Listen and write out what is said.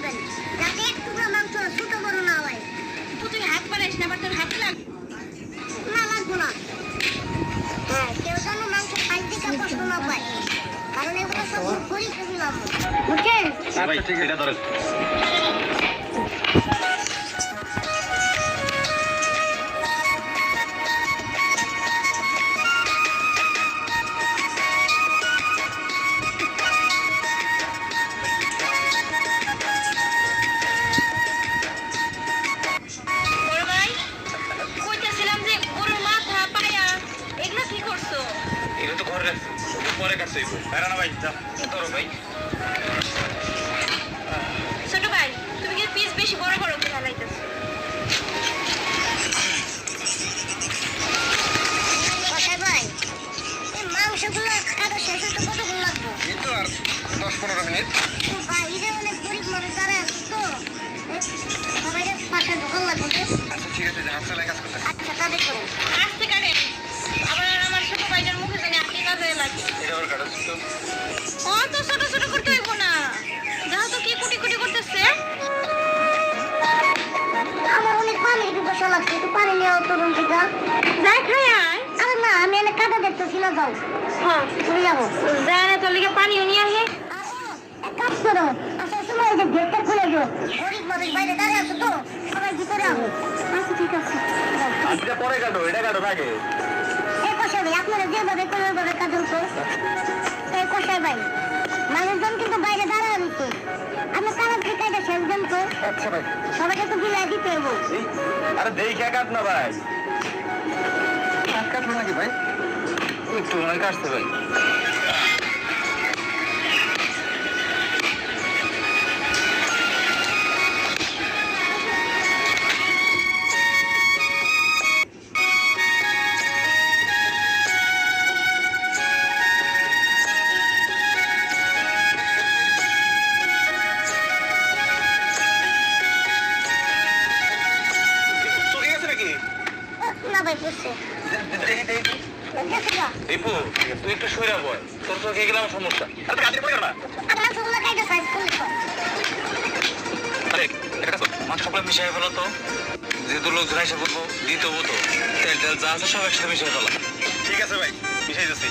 করবেন যাতে এক টুকরা মাংস ছোট বড় না হয়। তুই হাত বাড়াইস না, আবার তোর হাতে লাগ। না লাগবো না। হ্যাঁ, কেউ যেন মাংস খাইতে কষ্ট না পায়, কারণ এগুলো সব গরিব দিলাম, বুঝছেন? ভাই ঠিক এটা ধরেন। বড় ভাই, কইতেছিলাম যে গরুর মাথা পায়া এগুলো কি করছো? এটা তো ঘরে রাখছি, পরে কাটছে না ভাই, যা ধরো ভাই। ছোট ভাই, তুমি কি পিস বেশি বড় বড় করে ফেলাইতেছো? কষাই ভাই, এই মাংসগুলো কাটা শেষ হতে কতক্ষণ লাগবে? এই তো আর 10-15 মিনিট। ভাই, এটা অনেক গরিব মানুষ যারা আছে তো, সবাইকে পাশে ঢোকান লাগবে তো। আচ্ছা ঠিক আছে, হাত চালায় কাজ করতে। আচ্ছা, তাদের করুন। আসতে কাটে, আবার আমার ছোট ভাইটার মুখে জানি আটকে কাজে লাগে। এটা আবার কাটাচ্ছি তো। অত ছোট ছোট করতে হইব না, যাও তো কি কুটি কুটি করতেছে। আমার অনেক পানির পিপাসা লাগছে, একটু পানি নিয়ে তো রুম থেকে। যাই খাই আয়। আরে না, আমি এনে কাটা দেখতেছি না, যাও হ্যাঁ, চলে যাবো। যায় না তোর লিগে পানিও নিয়ে আহে। এক কাজ করো, আসার সময় যে গেটটা খুলে দিও। গরিব মানুষ বাইরে দাঁড়িয়ে আছে তো, সবাই ভিতরে আবো। আচ্ছা ঠিক আছে। এটা পরে কাটো, এটা কাটো না আগে। এই কষাই ভাই, আপনারা যেভাবে করে ওইভাবে কাজল তো। এই কষাই ভাই, মানুষজন কিন্তু বাইরে দাঁড়ায় রয়েছে, আপনি কালার থেকে এটা শেষ দেন তো। আচ্ছা ভাই। সবাইকে তো বিলাই দিতে হবো। আরে দেখে কাট না ভাই। কাটবো নাকি ভাই? একটু নয় কাটতে ভাই। চোখে গেছে নাকি? না ভাই, বুঝছে। দেখি দেখি। দেখে যা। দীপু তুই একটু সইরা বল, তোর চোখে গেলাম সমস্যা। আরে কাজে পড়ে গেল না। আর মাংসগুলো খাইতে সাইজ করলে তো। আরে এটা কাজ মাছ সবগুলো মিশিয়ে ফেলো তো, যেহেতু লোকজন এসে বলবো দিতে হবো তো, তেল টেল যা আছে সব একসাথে মিশিয়ে ফেলো। ঠিক আছে ভাই, মিশিয়ে দিচ্ছি।